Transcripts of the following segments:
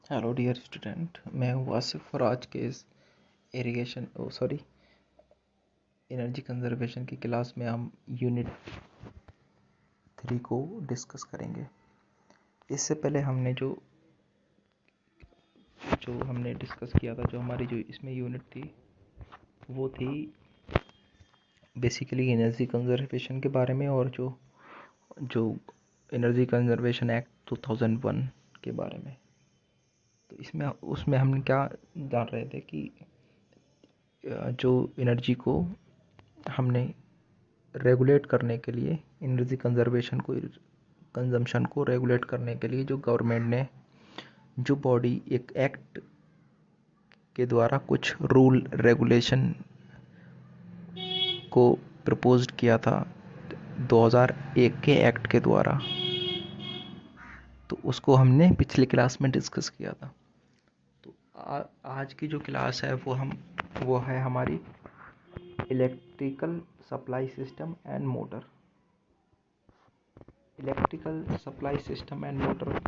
Hello dear student, मैं हूँ आसिफ और आज के इस एनर्जी कंजर्वेशन की क्लास में हम यूनिट 3 को डिस्कस करेंगे। इससे पहले हमने जो जो हमने डिस्कस किया था, जो हमारी जो इसमें यूनिट थी वो थी बेसिकली एनर्जी कंजर्वेशन के बारे में, और जो जो एनर्जी कंजर्वेशन एक्ट 2001 के बारे में। तो इसमें उसमें हम क्या जान रहे थे कि जो एनर्जी को हमने रेगुलेट करने के लिए, एनर्जी कंजम्पशन को रेगुलेट करने के लिए जो गवर्नमेंट ने जो बॉडी एक एक्ट के द्वारा कुछ रूल रेगुलेशन को प्रपोज्ड किया था 2001 के एक्ट के द्वारा, तो उसको हमने पिछली क्लास में डिस्कस किया था। तो आज की जो क्लास है वो है हमारी electrical supply system and motor. Electrical supply system and motor,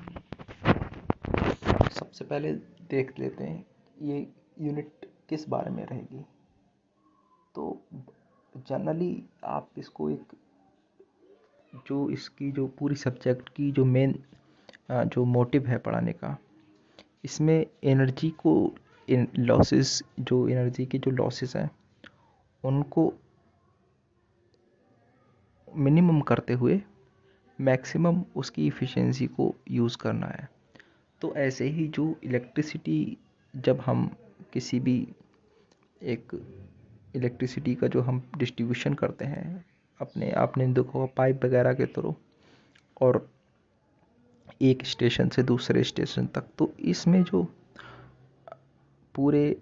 सबसे पहले देख लेते हैं ये यूनिट किस बारे में रहेगी। तो जनरली आप इसको एक जो इसकी जो पूरी सब्जेक्ट की जो मेन जो मोटिव है पढ़ाने का, इसमें एनर्जी को लॉसेस, जो एनर्जी के जो लॉसेस हैं उनको मिनिमम करते हुए मैक्सिमम उसकी इफ़िशेंसी को यूज़ करना है। तो ऐसे ही जो इलेक्ट्रिसिटी, जब हम किसी भी एक इलेक्ट्रिसिटी का जो हम डिस्ट्रीब्यूशन करते हैं आपने देखा होगा पाइप वगैरह के थ्रू, और एक स्टेशन से दूसरे स्टेशन तक, तो इसमें जो पूरे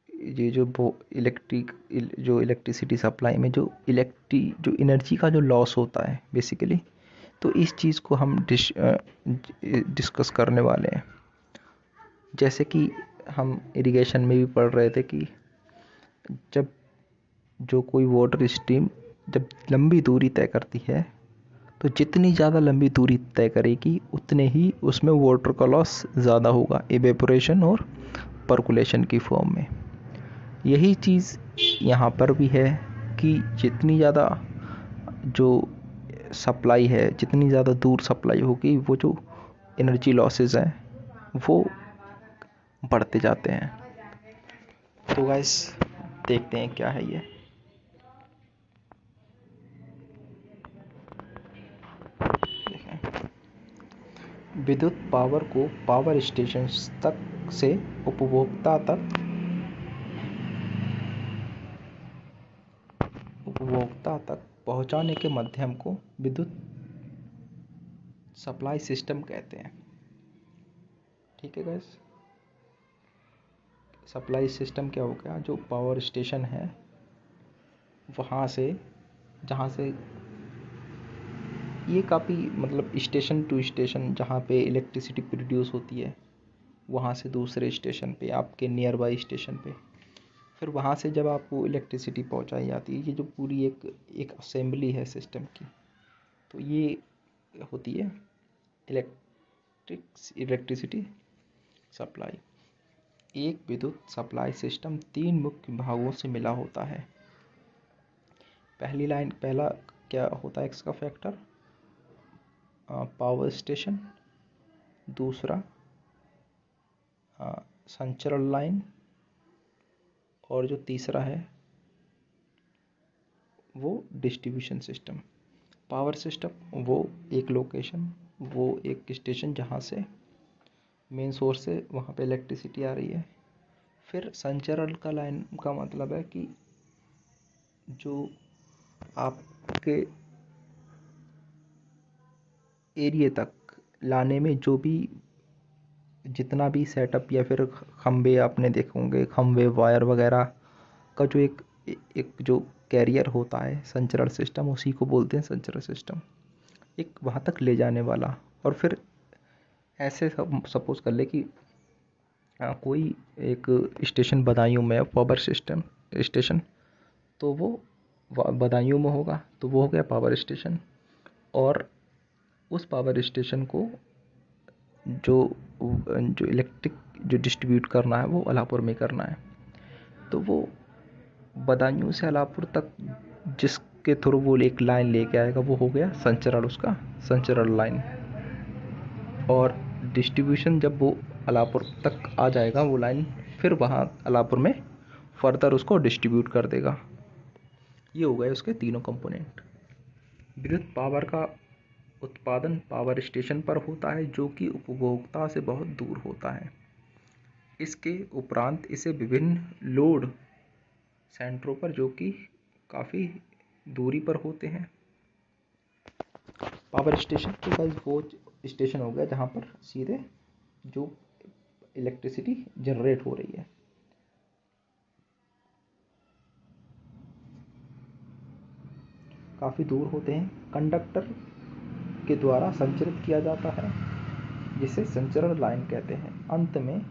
ये जो इलेक्ट्रिसिटी सप्लाई में जो एनर्जी का जो लॉस होता है बेसिकली, तो इस चीज़ को हम डिस्कस करने वाले हैं। जैसे कि हम इरिगेशन में भी पढ़ रहे थे कि जब जो कोई वाटर स्ट्रीम जब लंबी दूरी तय करती है, तो जितनी ज़्यादा लंबी दूरी तय करेगी उतने ही उसमें वाटर का लॉस ज़्यादा होगा, इवेपोरेशन और पर्कुलेशन की फॉर्म में। यही चीज़ यहाँ पर भी है कि जितनी ज़्यादा जो सप्लाई है, जितनी ज़्यादा दूर सप्लाई होगी, वो जो एनर्जी लॉसेस हैं वो बढ़ते जाते हैं। तो गाइस देखते हैं क्या है ये। विद्युत पावर को पावर स्टेशन तक से उपभोक्ता तक पहुंचाने के माध्यम को विद्युत सप्लाई सिस्टम कहते हैं। ठीक है गाइस, सप्लाई सिस्टम क्या हो गया, जो पावर स्टेशन है वहाँ से, जहाँ से ये काफ़ी मतलब स्टेशन टू स्टेशन जहाँ पे इलेक्ट्रिसिटी प्रोड्यूस होती है, वहाँ से दूसरे स्टेशन पे, आपके नियर बाई स्टेशन पे, फिर वहाँ से जब आपको इलेक्ट्रिसिटी पहुँचाई जाती है, ये जो पूरी एक असेंबली है सिस्टम की, तो ये होती है इलेक्ट्रिसिटी सप्लाई। एक विद्युत सप्लाई सिस्टम 3 मुख्य भागों से मिला होता है। पहला क्या होता है इसका फैक्टर, पावर स्टेशन। दूसरा संचरण लाइन, और जो तीसरा है वो डिस्ट्रीब्यूशन सिस्टम। पावर सिस्टम वो एक लोकेशन, वो एक स्टेशन जहाँ से मेन सोर्स से वहाँ पे इलेक्ट्रिसिटी आ रही है। फिर संचरण का लाइन का मतलब है कि जो आपके एरिया तक लाने में जो भी जितना भी सेटअप, या फिर खंबे आपने देखे होंगे, खंबे वायर वगैरह का जो एक जो कैरियर होता है संचरण सिस्टम, उसी को बोलते हैं संचरण सिस्टम, एक वहाँ तक ले जाने वाला। और फिर ऐसे सपोज कर ले कि कोई एक स्टेशन बदायूं में, पावर सिस्टम स्टेशन, तो वो बदायूं में होगा, तो वो हो गया पावर स्टेशन। और उस पावर स्टेशन को जो जो इलेक्ट्रिक जो डिस्ट्रीब्यूट करना है वो अलापुर में करना है। तो वो बदायूं से अलापुर तक जिसके थ्रू वो एक लाइन लेके आएगा वो हो गया संचरण, उसका संचरण लाइन। और डिस्ट्रीब्यूशन जब वो अलापुर तक आ जाएगा वो लाइन, फिर वहाँ अलापुर में फर्दर उसको डिस्ट्रीब्यूट कर देगा। ये हो गए उसके तीनों कंपोनेंट। विद्युत पावर का उत्पादन पावर स्टेशन पर होता है जो कि उपभोक्ता से बहुत दूर होता है। इसके उपरांत इसे विभिन्न लोड सेंटरों पर, जो कि काफ़ी दूरी पर होते हैं। पावर स्टेशन तो गाइस वो स्टेशन हो गया जहाँ पर सीधे जो इलेक्ट्रिसिटी जनरेट हो रही है। काफ़ी दूर होते हैं, कंडक्टर के द्वारा संचरित किया जाता है जिसे संचरण लाइन कहते हैं। अंत में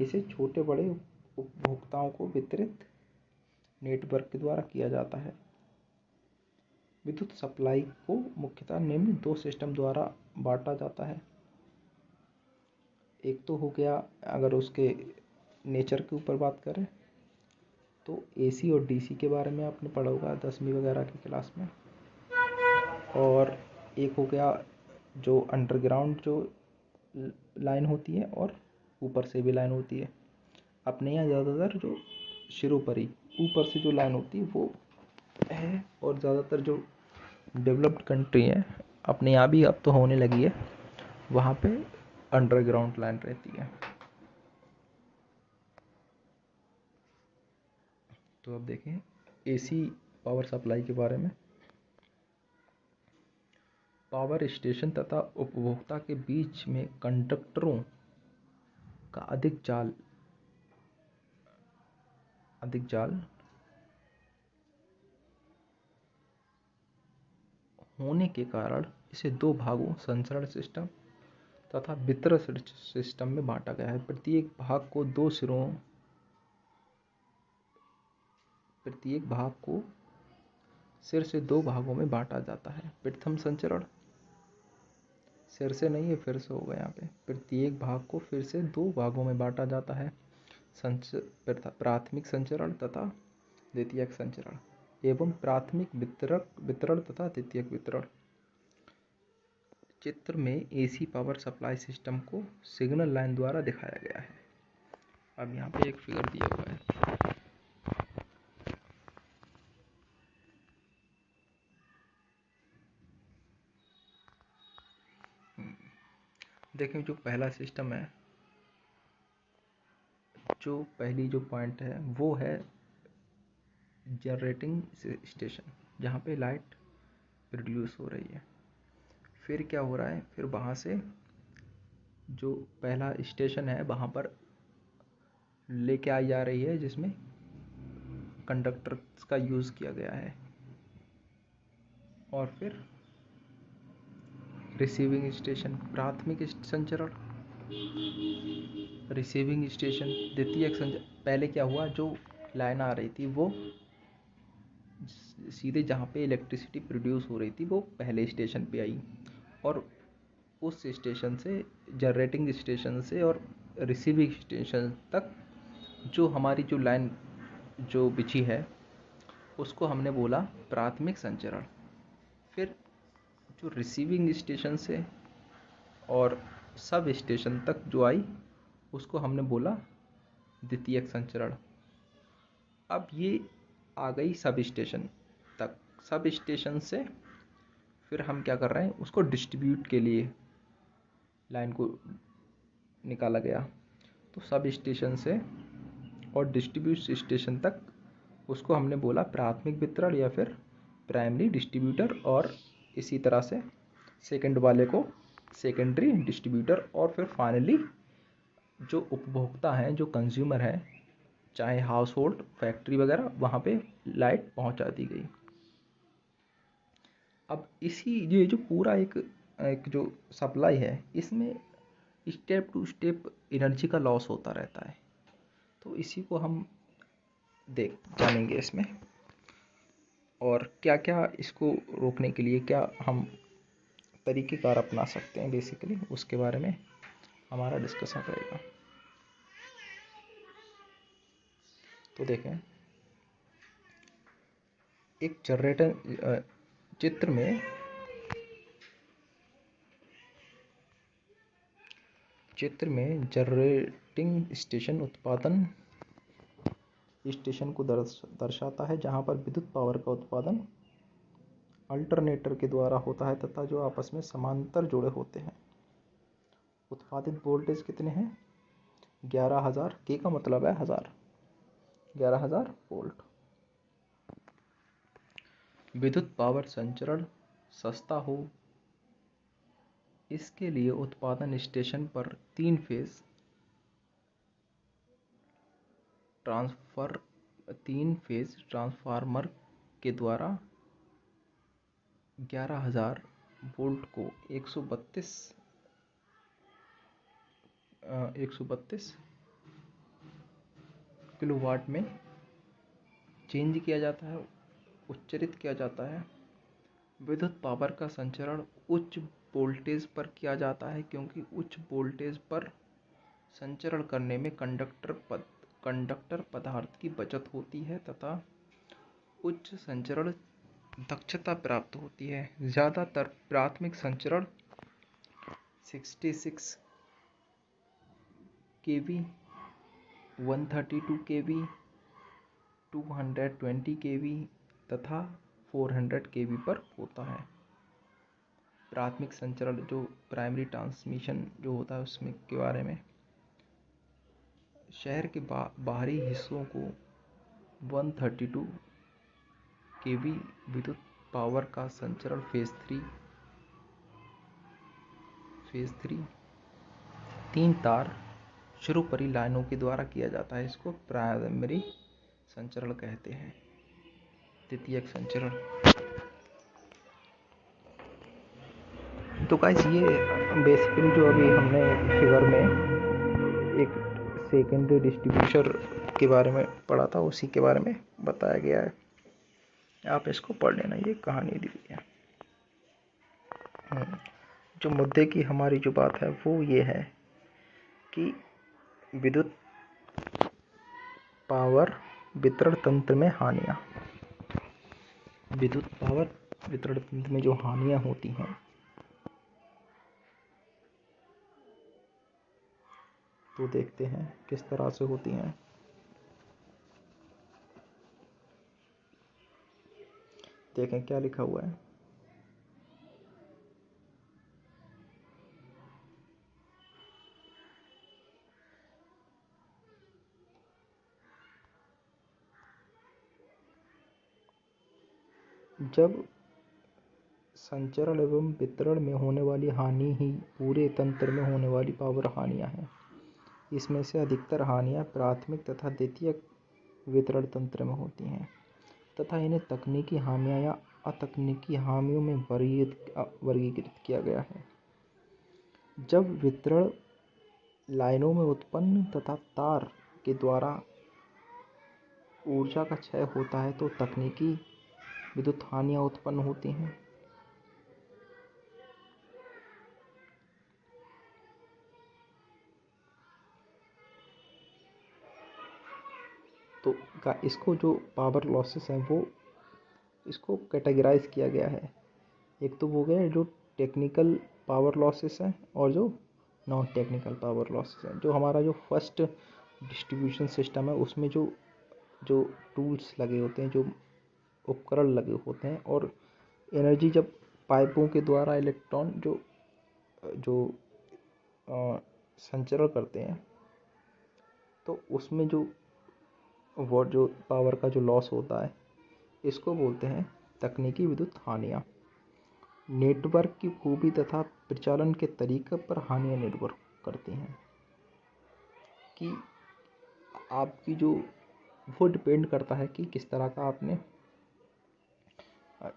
इसे छोटे बड़े उपभोक्ताओं को वितरित नेटवर्क के द्वारा किया जाता है। विद्युत सप्लाई को मुख्यतः निम्न दो सिस्टम द्वारा बांटा जाता है। एक तो हो गया, अगर उसके नेचर के ऊपर बात करें तो एसी और डीसी के बारे में आपने पढ़ा होगा 10वीं वगैरह की क्लास में। और एक हो गया जो अंडरग्राउंड जो लाइन होती है और ऊपर से भी लाइन होती है। अपने यहाँ ज़्यादातर जो शिरोपरी ऊपर से जो लाइन होती है वो है, और ज़्यादातर जो डेवलप्ड कंट्री है अपने यहाँ भी अब तो होने लगी है, वहाँ पे अंडरग्राउंड लाइन रहती है। तो अब देखें एसी पावर सप्लाई के बारे में। पावर स्टेशन तथा उपभोक्ता के बीच में कंडक्टरों का अधिक जाल होने के कारण इसे दो भागों संचरण सिस्टम तथा वितरण सिस्टम में बांटा गया है। प्रत्येक भाग को सिर से दो भागों में बांटा जाता है। प्रथम संचरण, सिर से नहीं है फिर से होगा यहाँ पे, प्रत्येक भाग को फिर से दो भागों में बांटा जाता है, प्राथमिक संचरण तथा द्वितीयक संचरण एवं प्राथमिक वितरण तथा द्वितीयक वितरण। चित्र में एसी पावर सप्लाई सिस्टम को सिग्नल लाइन द्वारा दिखाया गया है। अब यहाँ पे एक फिगर दिया हुआ है। देखें जो पहला सिस्टम है, जो पहली जो पॉइंट है वो है जनरेटिंग स्टेशन, जहाँ पे लाइट प्रोड्यूस हो रही है। फिर क्या हो रहा है, फिर वहाँ से जो पहला स्टेशन है वहाँ पर लेके आई जा रही है जिसमें कंडक्टर का यूज़ किया गया है। और फिर रिसीविंग स्टेशन, प्राथमिक संचरण, रिसीविंग स्टेशन, द्वितीयक संचरण। पहले क्या हुआ, जो लाइन आ रही थी वो सीधे जहाँ पे इलेक्ट्रिसिटी प्रोड्यूस हो रही थी वो पहले स्टेशन पे आई, और उस स्टेशन से जनरेटिंग स्टेशन से और रिसीविंग स्टेशन तक जो हमारी जो लाइन जो बिछी है उसको हमने बोला प्राथमिक संचरण। फिर जो रिसीविंग स्टेशन से और सब स्टेशन तक जो आई उसको हमने बोला द्वितीयक संचरण। अब ये आ गई सब स्टेशन तक। सब स्टेशन से फिर हम क्या कर रहे हैं, उसको डिस्ट्रीब्यूट के लिए लाइन को निकाला गया। तो सब स्टेशन से और डिस्ट्रीब्यूट स्टेशन तक उसको हमने बोला प्राथमिक वितरण या फिर प्राइमरी डिस्ट्रीब्यूटर, और इसी तरह से सेकंड वाले को सेकेंडरी डिस्ट्रीब्यूटर। और फिर फाइनली जो उपभोक्ता हैं, जो कंज्यूमर हैं, चाहे हाउस होल्ड, फैक्ट्री वगैरह, वहाँ पे लाइट पहुँचा दी गई। अब ये जो पूरा एक जो सप्लाई है इसमें स्टेप टू स्टेप एनर्जी का लॉस होता रहता है। तो इसी को हम जानेंगे इसमें, और क्या क्या इसको रोकने के लिए क्या हम तरीक़ेकार अपना सकते हैं बेसिकली उसके बारे में हमारा डिस्कशन रहेगा। तो देखें, एक जनरेटर चित्र में जनरेटिंग स्टेशन उत्पादन स्टेशन को दर्शाता है, जहां पर विद्युत पावर का उत्पादन अल्टरनेटर के द्वारा होता है तथा जो आपस में समांतर जुड़े होते हैं। उत्पादित वोल्टेज कितने हैं? 11,000। के का मतलब है 1000, 11,000 वोल्ट। विद्युत पावर संचरण सस्ता हो, इसके लिए उत्पादन स्टेशन पर 3 फेज ट्रांसफार्मर के द्वारा 11,000 वोल्ट को 132 किलोवाट में चेंज किया जाता है, उच्चारित किया जाता है। विद्युत पावर का संचरण उच्च वोल्टेज पर किया जाता है, क्योंकि उच्च वोल्टेज पर संचरण करने में कंडक्टर पदार्थ की बचत होती है तथा उच्च संचरण दक्षता प्राप्त होती है। ज़्यादातर प्राथमिक संचरण 66 kV, 132 kV, 220 kV तथा 400 kV पर होता है। प्राथमिक संचरण जो प्राइमरी ट्रांसमिशन जो होता है उसमें के बारे में, शहर के बाहरी हिस्सों को 132 kV विद्युत पावर का संचरण फेज 3 3 तार शुरुपरी लाइनों के द्वारा किया जाता है। इसको प्राइमरी संचरण कहते हैं। द्वितीयक संचरण। तो गाइस, ये बेसिकली जो अभी हमने फिगर में एक सेकेंडरी डिस्ट्रीब्यूटर के बारे में पढ़ा था, उसी के बारे में बताया गया है। आप इसको पढ़ लेना, ये कहानी दी है। जो मुद्दे की हमारी जो बात है वो ये है कि विद्युत पावर वितरण तंत्र में हानियाँ। विद्युत पावर वितरण तंत्र में जो हानियाँ होती हैं, तो देखते हैं किस तरह से होती हैं। देखें क्या लिखा हुआ है। जब संचरण एवं वितरण में होने वाली हानि ही पूरे तंत्र में होने वाली पावर हानियाँ हैं। इसमें से अधिकतर हानियाँ प्राथमिक तथा द्वितीयक वितरण तंत्र में होती हैं तथा इन्हें तकनीकी हानियाँ या अतकनीकी हानियों में वर्गीकृत किया गया है। जब वितरण लाइनों में उत्पन्न तथा तार के द्वारा ऊर्जा का क्षय होता है तो तकनीकी विद्युत हानियाँ उत्पन्न होती हैं। तो इसको जो पावर लॉसेस हैं वो इसको कैटेगराइज किया गया है। एक तो वो गया जो टेक्निकल पावर लॉसेस हैं और जो नॉन टेक्निकल पावर लॉसेस हैं। जो हमारा जो फर्स्ट डिस्ट्रीब्यूशन सिस्टम है उसमें जो टूल्स लगे होते हैं, जो उपकरण लगे होते हैं, और एनर्जी जब पाइपों के द्वारा इलेक्ट्रॉन जो संचरण करते हैं, तो उसमें जो पावर का जो लॉस होता है, इसको बोलते हैं तकनीकी विद्युत हानियाँ। नेटवर्क की खूबी तथा प्रचालन के तरीके पर हानियाँ निर्भर करती हैं कि आपकी वो डिपेंड करता है कि किस तरह का आपने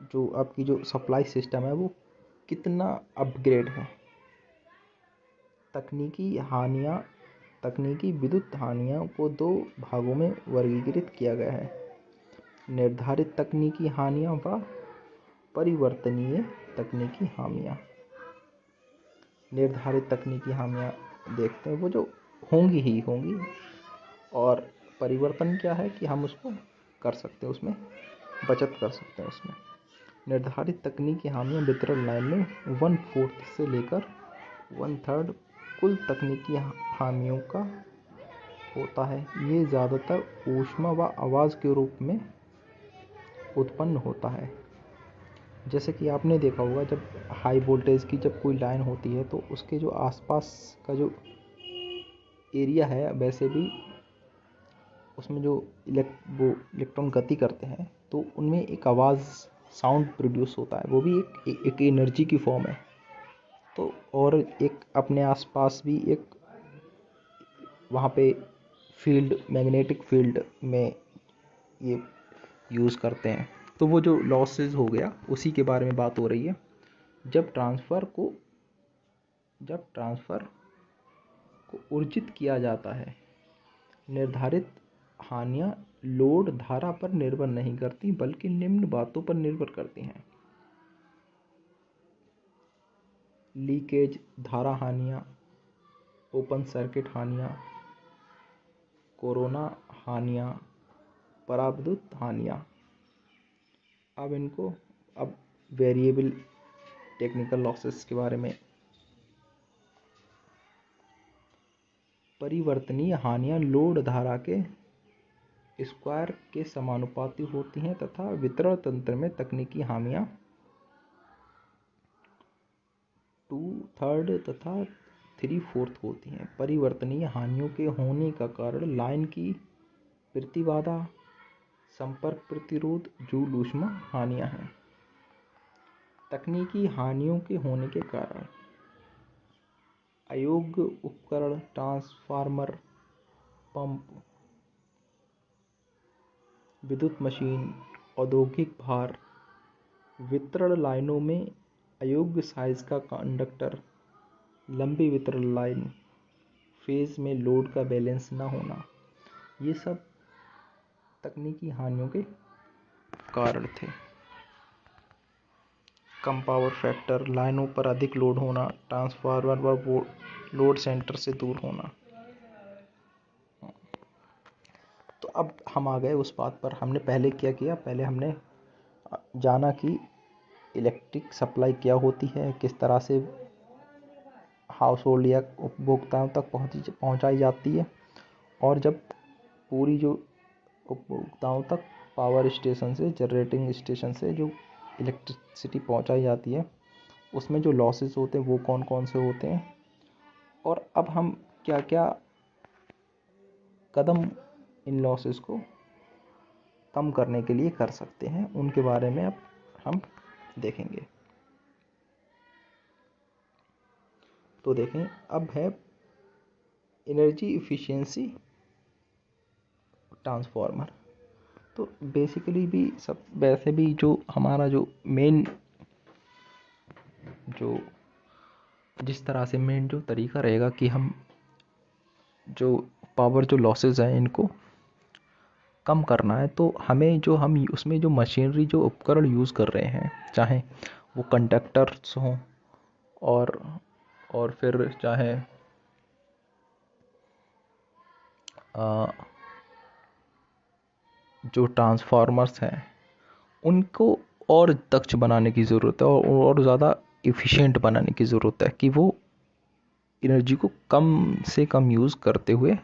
जो आपकी जो सप्लाई सिस्टम है वो कितना अपग्रेड है। तकनीकी विद्युत हानियों को 2 भागों में वर्गीकृत किया गया है: निर्धारित तकनीकी हानियाँ व परिवर्तनीय तकनीकी हानियाँ। निर्धारित तकनीकी देखते हैं वो जो होंगी ही होंगी, और परिवर्तन क्या है कि हम उसको कर सकते हैं, उसमें बचत कर सकते हैं। उसमें निर्धारित तकनीकी हानियाँ वितरण लाइन में 1/4 से लेकर 1/3 कुल तकनीकी हानियों का होता है। ये ज़्यादातर ऊष्मा व आवाज़ के रूप में उत्पन्न होता है। जैसे कि आपने देखा होगा, जब हाई वोल्टेज की जब कोई लाइन होती है तो उसके जो आसपास का जो एरिया है, वैसे भी उसमें जो वो इलेक्ट्रॉन गति करते हैं तो उनमें एक आवाज़ साउंड प्रोड्यूस होता है, वो भी एक एनर्जी की फॉर्म है। तो और एक अपने आसपास भी एक वहाँ पे फील्ड, मैग्नेटिक फील्ड में ये यूज़ करते हैं। तो वो जो लॉसेस हो गया उसी के बारे में बात हो रही है। जब ट्रांसफ़र को ऊर्जित किया जाता है, निर्धारित हानियाँ लोड धारा पर निर्भर नहीं करती बल्कि निम्न बातों पर निर्भर करती हैं। लीकेज धारा हानियाँ, ओपन सर्किट हानियाँ, कोरोना हानियाँ, पराविद्युत हानियाँ। अब वेरिएबल टेक्निकल लॉसेस के बारे में। परिवर्तनीय हानियाँ लोड धारा के स्क्वायर के समानुपाती होती हैं तथा वितरण तंत्र में तकनीकी हानियाँ 2/3 तथा 3/4 होती हैं। परिवर्तनीय हानियों के होने का कारण लाइन की प्रतिबाधा, संपर्क प्रतिरोध, जूल ऊष्मा हानियाँ हैं। तकनीकी हानियों के होने के कारण अयोग्य उपकरण, ट्रांसफार्मर, पंप, विद्युत मशीन, औद्योगिक भार, वितरण लाइनों में अयोग्य साइज का कंडक्टर, लंबी वितरण लाइन, फेज में लोड का बैलेंस न होना, ये सब तकनीकी हानियों के कारण थे। कम पावर फैक्टर, लाइनों पर अधिक लोड होना, ट्रांसफार्मर व लोड सेंटर से दूर होना। तो अब हम आ गए उस बात पर, हमने पहले क्या किया, पहले हमने जाना कि इलेक्ट्रिक सप्लाई क्या होती है, किस तरह से हाउस होल्ड या उपभोक्ताओं तक पहुंचाई जाती है, और जब पूरी जो उपभोक्ताओं तक पावर स्टेशन से, जनरेटिंग स्टेशन से जो इलेक्ट्रिसिटी पहुंचाई जाती है, उसमें जो लॉसेस होते हैं वो कौन कौन से होते हैं, और अब हम क्या क्या कदम इन लॉसेस को कम करने के लिए कर सकते हैं, उनके बारे में अब हम देखेंगे। तो देखें, अब है एनर्जी इफ़िशियंसी ट्रांसफार्मर। तो बेसिकली भी सब वैसे भी जो हमारा जो मेन जो जिस तरह से मेन जो तरीका रहेगा कि हम जो पावर जो लॉसेस हैं इनको कम करना है, तो हमें जो हम उसमें जो मशीनरी जो उपकरण यूज़ कर रहे हैं, चाहे वो कंडक्टर्स हों और फिर चाहे जो ट्रांसफार्मर्स हैं उनको और दक्ष बनाने की ज़रूरत है, और ज़्यादा एफिशिएंट बनाने की ज़रूरत है कि वो एनर्जी को कम से कम यूज़ करते हुए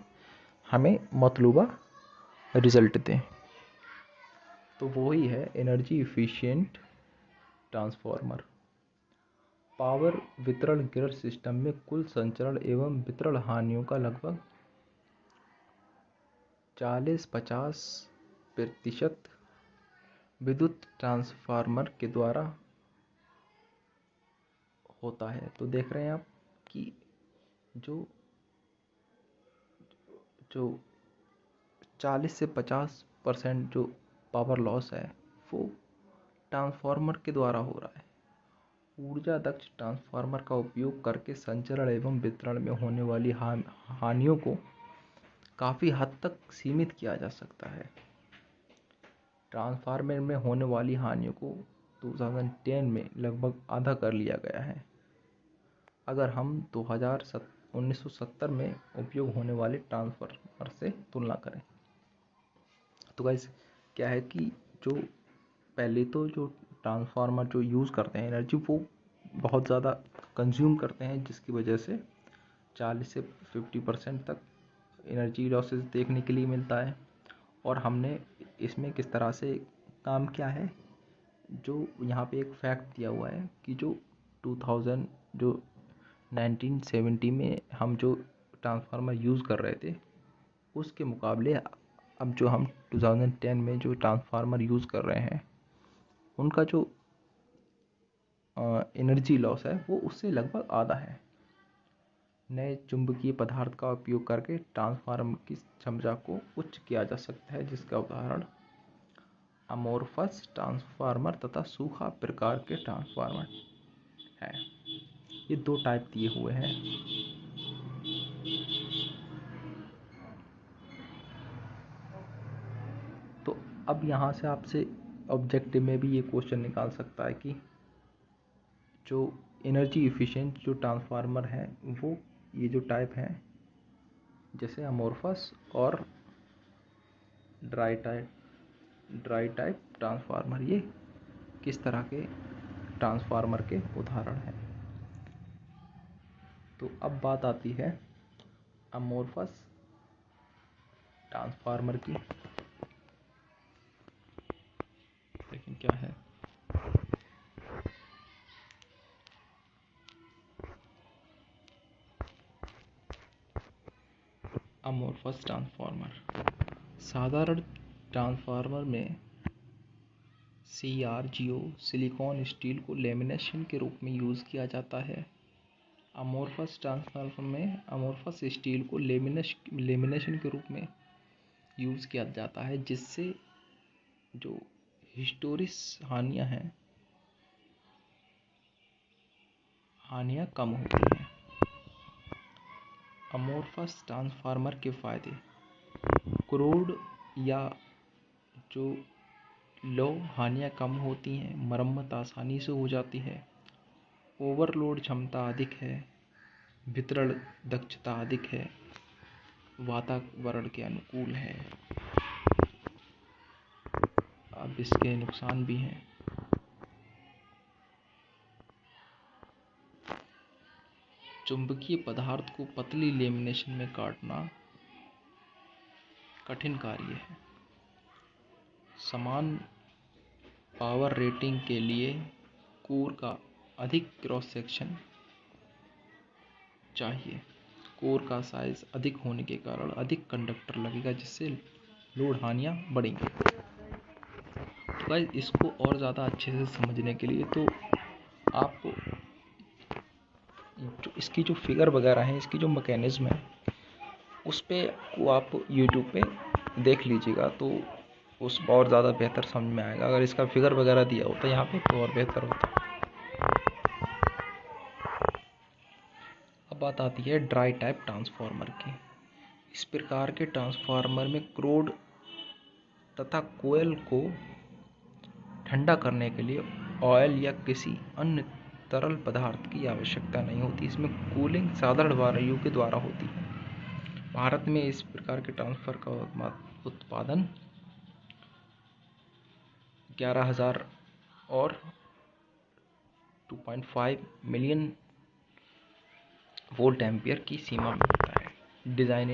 हमें मतलूबा रिज़ल्ट दें। तो वो ही है एनर्जी इफ़िशिएंट ट्रांसफार्मर। पावर वितरण ग्रिड सिस्टम में कुल संचरण एवं वितरण हानियों का लगभग 40-50% विद्युत ट्रांसफार्मर के द्वारा होता है। तो देख रहे हैं आप कि जो 40 से 50% जो पावर लॉस है वो ट्रांसफार्मर के द्वारा हो रहा है। ऊर्जा दक्ष ट्रांसफार्मर का उपयोग करके संचरण एवं वितरण में होने वाली हानियों को काफ़ी हद तक सीमित किया जा सकता है। ट्रांसफार्मर में होने वाली हानियों को 2010 में लगभग आधा कर लिया गया है। अगर हम 1970 में उपयोग होने वाले ट्रांसफार्मर से तुलना करें। तो गाइस क्या है कि जो पहले तो जो ट्रांसफार्मर जो यूज़ करते हैं एनर्जी वो बहुत ज़्यादा कंज्यूम करते हैं, जिसकी वजह से 40 से 50% तक एनर्जी लॉसेस देखने के लिए मिलता है। और हमने इसमें किस तरह से काम किया है, जो यहाँ पे एक फैक्ट दिया हुआ है कि जो 2000 जो 1970 में हम जो ट्रांसफार्मर यूज़ कर रहे थे उसके मुकाबले अब जो हम 2010 में जो ट्रांसफार्मर यूज़ कर रहे हैं उनका जो एनर्जी लॉस है वो उससे लगभग आधा है। नए चुंबकीय पदार्थ का उपयोग करके ट्रांसफार्मर की क्षमता को उच्च किया जा सकता है, जिसका उदाहरण अमोर्फस ट्रांसफार्मर तथा सूखा प्रकार के ट्रांसफार्मर है। ये दो टाइप दिए हुए हैं। तो अब यहाँ से आपसे ऑब्जेक्टिव में भी ये क्वेश्चन निकाल सकता है कि जो एनर्जी इफिशिएंट जो ट्रांसफार्मर है वो ये जो टाइप हैं जैसे अमोर्फस और ड्राई टाइप ट्रांसफार्मर, ये किस तरह के ट्रांसफार्मर के उदाहरण हैं। तो अब बात आती है अमोर्फस ट्रांसफार्मर की। लेकिन क्या है अमोर्फस ट्रांसफार्मर? साधारण ट्रांसफार्मर में CRGO सिलिकॉन स्टील को लेमिनेशन के रूप में यूज़ किया जाता है। अमोर्फस ट्रांसफार्मर में अमोर्फस स्टील को लेमिनेशन के रूप में यूज़ किया जाता है, जिससे जो हिस्टोरिस हानियाँ कम होती हैं। अमोर्फस ट्रांसफार्मर के फ़ायदे: क्रूड या जो लो हानियाँ कम होती हैं, मरम्मत आसानी से हो जाती है, ओवरलोड क्षमता अधिक है, वितरण दक्षता अधिक है, वातावरण के अनुकूल है। अब इसके नुकसान भी हैं। चुंबकीय पदार्थ को पतली लेमिनेशन में काटना कठिन कार्य है। समान पावर रेटिंग के लिए कोर का अधिक क्रॉस सेक्शन चाहिए। कोर का साइज अधिक होने के कारण अधिक कंडक्टर लगेगा, जिससे लोड हानियाँ बढ़ेंगी। तो गाइस इसको और ज़्यादा अच्छे से समझने के लिए तो आप जो इसकी जो फिगर वगैरह है, इसकी जो मैकेनिज्म है, उस पे को आप यूट्यूब पे देख लीजिएगा तो उस और ज़्यादा बेहतर समझ में आएगा। अगर इसका फिगर वगैरह दिया होता यहाँ पे तो और बेहतर होता। अब बात आती है ड्राई टाइप ट्रांसफार्मर की। इस प्रकार के ट्रांसफार्मर में क्रूड तथा कोयल को ठंडा करने के लिए ऑयल या किसी अन्य तरल पदार्थ की आवश्यकता नहीं होती। इसमें कूलिंग साधारण वायु के द्वारा होती है। भारत में इस प्रकार के ट्रांसफार्मर का उत्पादन 11,000 और 2.5 मिलियन वोल्ट एम्पियर की सीमा में होता है। Design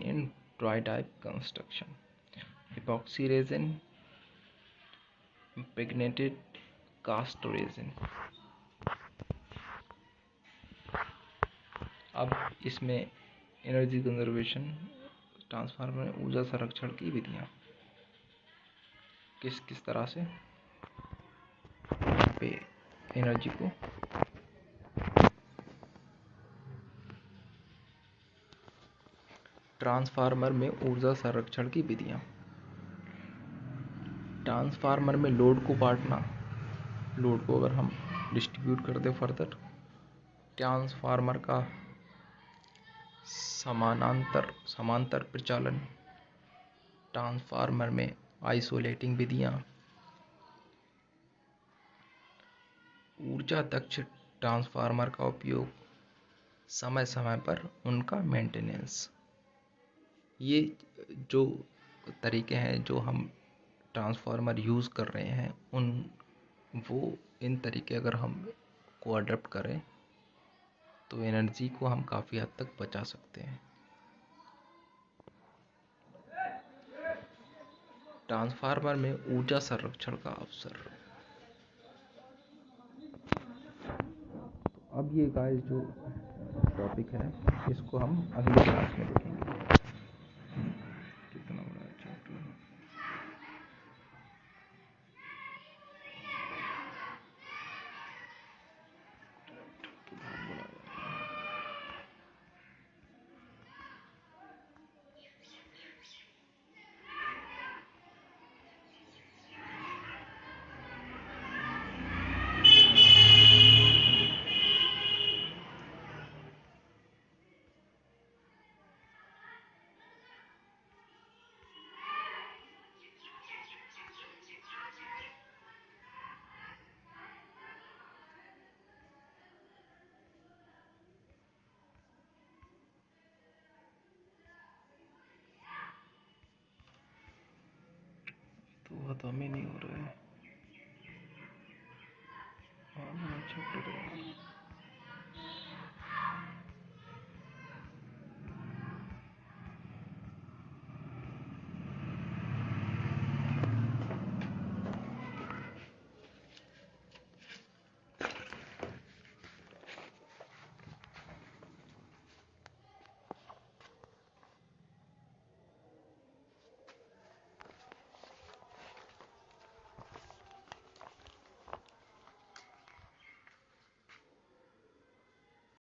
in dry type construction, epoxy resin, impregnated cast resin। अब इसमें एनर्जी कंजर्वेशन ट्रांसफार्मर में ऊर्जा संरक्षण की विधियाँ किस तरह से यहाँ पे एनर्जी को ट्रांसफार्मर में ऊर्जा संरक्षण की विधियाँ। ट्रांसफार्मर में लोड को बांटना। लोड को अगर हम डिस्ट्रीब्यूट कर दें फर्दर, ट्रांसफार्मर का समांतर प्रचालन, ट्रांसफार्मर में आइसोलेटिंग विधियाँ, ऊर्जा दक्ष ट्रांसफार्मर का उपयोग, समय समय पर उनका मेंटेनेंस, ये जो तरीके हैं जो हम ट्रांसफार्मर यूज़ कर रहे हैं इन तरीके अगर हम को अडॉप्ट करें तो एनर्जी को हम काफ़ी हद तक बचा सकते हैं। ट्रांसफार्मर में ऊर्जा संरक्षण का अवसर। अब ये गाइस जो टॉपिक है इसको हम अगली क्लास में देखेंगे। कितना बड़ा चैप्टर है। तो हमें नहीं हो रहा है।